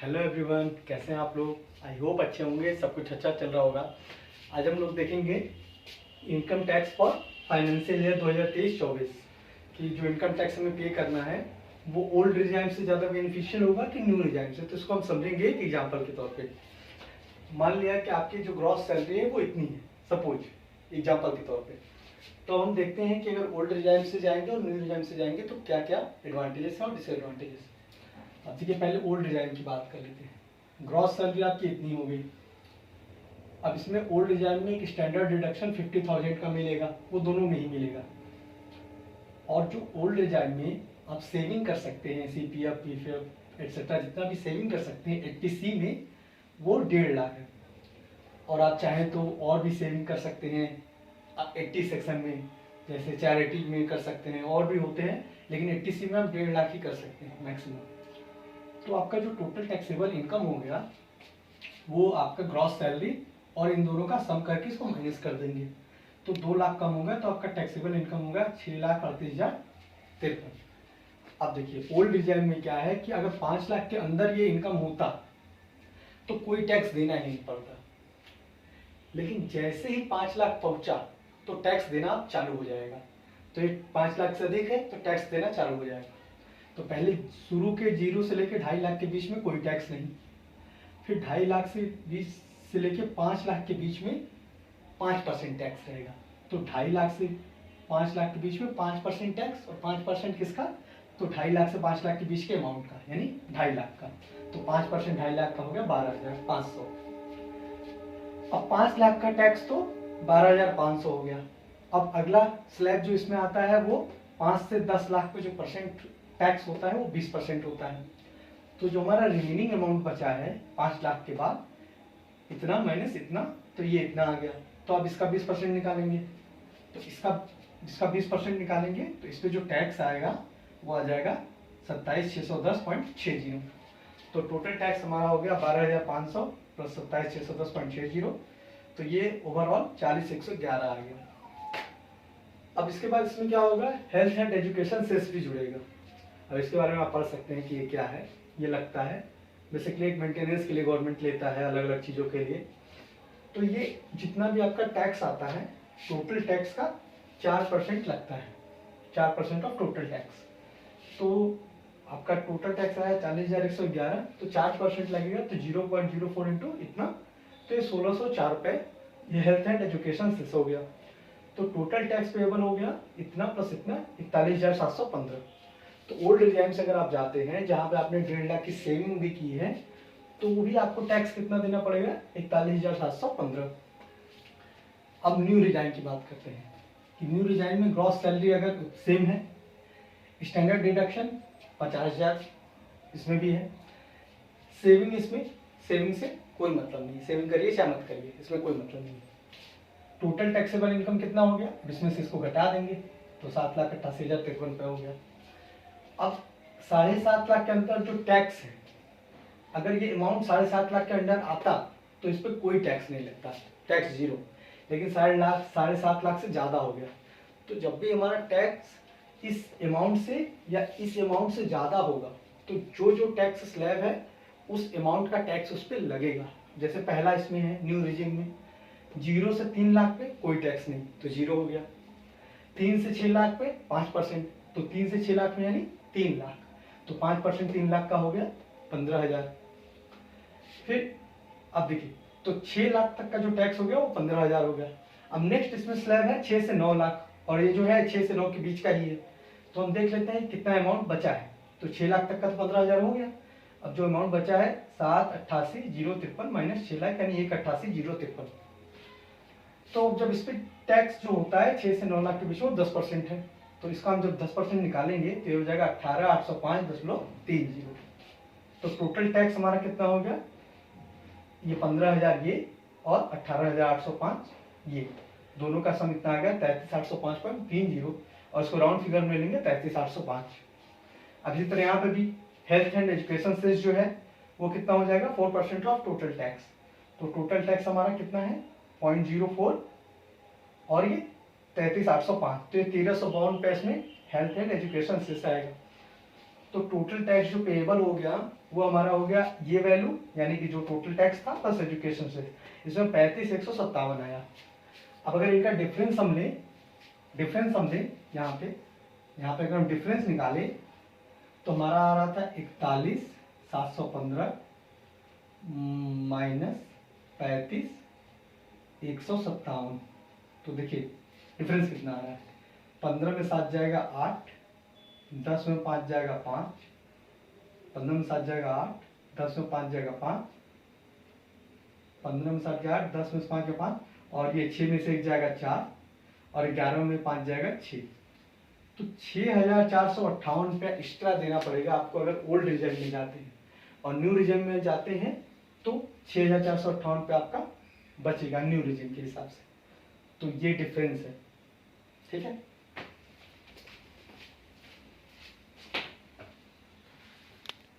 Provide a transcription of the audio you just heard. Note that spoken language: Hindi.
हेलो एवरीवन, कैसे हैं आप लोग। आई होप अच्छे होंगे, सब कुछ अच्छा चल रहा होगा। आज हम लोग देखेंगे income tax for financial year 2023-24 कि जो इनकम टैक्स हमें पे करना है वो ओल्ड रिजाइम से ज़्यादा बेनिफिशियल होगा कि न्यू रिजाइम से। तो इसको हम समझेंगे एक एग्जाम्पल के तौर पे। मान लिया कि आपकी जो ग्रॉस सैलरी है वो इतनी है, सपोज एग्जाम्पल के तौर पे। तो हम देखते हैं कि अगर ओल्ड रिजाइम से जाएंगे और न्यू रिजाइम से जाएंगे तो क्या क्या एडवांटेजेस हैं और डिसएडवांटेजेस। अब देखिए, पहले ओल्ड रिजाइम की बात कर लेते हैं। ग्रॉस सैलरी आपकी इतनी हो गई। अब इसमें ओल्ड रिजाइम में एक स्टैंडर्ड डिडक्शन 50,000 का मिलेगा, वो दोनों में ही मिलेगा। और जो ओल्ड रिजाइम में आप सेविंग कर सकते हैं, CPF, PFF एक्सेट्रा जितना भी सेविंग कर सकते हैं 80C में, वो 1.5 लाख है। और आप चाहें तो और भी सेविंग कर सकते हैं 80 सेक्शन में, जैसे चैरिटी में कर सकते हैं, और भी होते हैं, लेकिन 80C में आप 1.5 लाख ही कर सकते हैं मैक्सिमम। तो आपका जो टोटल टैक्सेबल इनकम हो गया वो आपका ग्रॉस सैलरी और इन दोनों का सम करके इसको माइनस कर देंगे तो 2 लाख कम होगा, तो आपका टैक्सेबल इनकम होगा 6,38,053। अब देखिए, ओल्ड रिजाइम में क्या है कि अगर 5 लाख के अंदर ये इनकम होता तो कोई टैक्स देना ही नहीं पड़ता, लेकिन जैसे ही 5 लाख पहुंचा तो टैक्स देना चालू हो जाएगा। तो ये 5 लाख से अधिक है तो टैक्स देना चालू हो जाएगा। तो पहले शुरू के 0 से लेकर 2.5 लाख के बीच में कोई टैक्स नहीं, फिर 2.5 लाख से 20 से लेकर 5 लाख के बीच में 5% टैक्स रहेगा। तो 2.5 लाख से 5 लाख के बीच में 5% टैक्स, और 5% किसका, तो 2.5 लाख से 5 लाख के बीच के अमाउंट का, यानी 2.5 लाख का। तो 5% 2.5 लाख का हो गया 12,500। अब 5 लाख का टैक्स तो 12,500 हो गया। अब अगला स्लैब जो इसमें आता है वो 5 से 10 लाख पे जो परसेंट टैक्स होता है वो 20% होता है। तो जो हमारा रिमेनिंग अमाउंट बचा है 5 लाख के बाद, इतना माइनस इतना, तो ये इतना आ गया। तो अब इसका 20% निकालेंगे, तो इसका 20% निकालेंगे तो इस पे जो टैक्स आएगा वो आ जाएगा 27,610.60। तो टोटल टैक्स हमारा हो गया 12,500 प्लस 27,610.60। तो ये ओवरऑल 40,111 आ गया। अब इसके बाद इसमें क्या होगा, हेल्थ एंड एजुकेशन सेस भी जुड़ेगा। अब इसके बारे में आप पढ़ सकते हैं कि ये क्या है। ये लगता है बेसिकली एक मेंटेनेंस के लिए गवर्नमेंट लेता है, अलग अलग चीज़ों के लिए। तो ये जितना भी आपका टैक्स आता है, टोटल टैक्स का 4% लगता है, 4% ऑफ टोटल टैक्स। तो आपका टोटल टैक्स आया 40,111, तो 4% लगेगा, तो 0.04 इंटू इतना, तो ये 1,604 रुपये ये हेल्थ एंड एजुकेशन सेस हो गया। तो टोटल टैक्स पेएबल हो गया इतना प्लस इतना 41,715। तो ओल्ड रिजाइम से अगर आप जाते हैं जहां पे आपने 1.5 लाख की सेविंग भी की है तो वो भी आपको टैक्स कितना देना पड़ेगा, 41,715। अब न्यू रिजाइम की बात करते हैं कि न्यू रिजाइम में ग्रॉस सैलरी अगर सेम है, स्टैंडर्ड डिडक्शन 50,000 इसमें भी है, सेविंग इसमें सेविंग से कोई मतलब नहीं, सेविंग करिए या मत करिए, इसमें कोई मतलब नहीं। टोटल टैक्सेबल इनकम कितना हो गया, इसमें से इसको घटा देंगे तो 7,88,053 रुपये हो गया। अब 7.5 लाख के अंदर जो टैक्स है, अगर ये अमाउंट 7.5 लाख के अंदर आता तो इस पर कोई टैक्स नहीं लगता, टैक्स 0। लेकिन 7.5 लाख से ज़्यादा हो गया, तो जब भी हमारा टैक्स इस अमाउंट से या इस अमाउंट से ज़्यादा होगा तो जो जो टैक्स स्लैब है उस अमाउंट का टैक्स उस पर लगेगा। जैसे पहला इसमें है न्यू रिजिम में 0 से 3 लाख पे कोई टैक्स नहीं, तो 0 हो गया। 3 से 6 लाख पे 5%, तो 3 से 6 लाख में यानी 3 लाख, तो 5% 3 लाख का हो गया 15,000। फिर अब देखिए, तो 6 लाख तक का जो टैक्स हो गया वो 15,000 हो गया। अब नेक्स्ट इसमें स्लैब है 6 से 9 लाख, और ये जो है 6 से 9 के बीच का ही है। तो हम देख लेते हैं कितना अमाउंट बचा है। तो 6 लाख तक का तो 15,000 हो गया। अब जो अमाउंट बचा है 7,88,053 माइनस 6 लाख यानी 1,88,053। तो जब इस पर टैक्स जो होता है 6 से 9 लाख के बीच में 10% है, तो इसका हम जब 10% निकालेंगे तो ये हो जाएगा 18,805.30। तो टोटल टैक्स हमारा कितना हो गया, ये 15,000 ये और 18,805 ये, दोनों का सम इतना आ गया 33,805.30, और इसको राउंड फिगर में लेंगे 33,805। अब इसी तरह यहाँ पे भी हेल्थ एंड एजुकेशन सेस जो है वो कितना हो जाएगा, 4% ऑफ टोटल टैक्स। तो टोटल टैक्स हमारा कितना है 0.04, और ये 33,805, तो ये 1,352 रुपये इसमें हेल्थ एंड एजुकेशन सेस आएगा। तो टोटल टैक्स जो पेएबल हो गया वो हमारा हो गया ये वैल्यू, यानी कि जो टोटल टैक्स था प्लस एजुकेशन से, इसमें 35,157 आया। अब अगर इनका डिफरेंस हम लें, यहाँ पे अगर हम डिफरेंस निकालें तो हमारा आ रहा था 41,715 माइनस 35,157। तो देखिए डिफरेंस कितना आ रहा है, 15 में 7 जाएगा 8, 10 में 5 जाएगा 5, 15 में 7 जाएगा 8, 10 में 5 जाएगा 5, 15 में 7 जाएगा 8, 10 में 5 जाएगा 5, और ये 6 में से 1 जाएगा 4, और 11 में 5 जाएगा 6। तो 6,458 रुपया एक्स्ट्रा देना पड़ेगा आपको अगर ओल्ड रिजर्व में जाते हैं, और न्यू रिजर्व में जाते हैं तो 6,458 रुपया आपका बचेगा न्यू रिजर्व के हिसाब से। तो ये डिफरेंस है, ठीक है।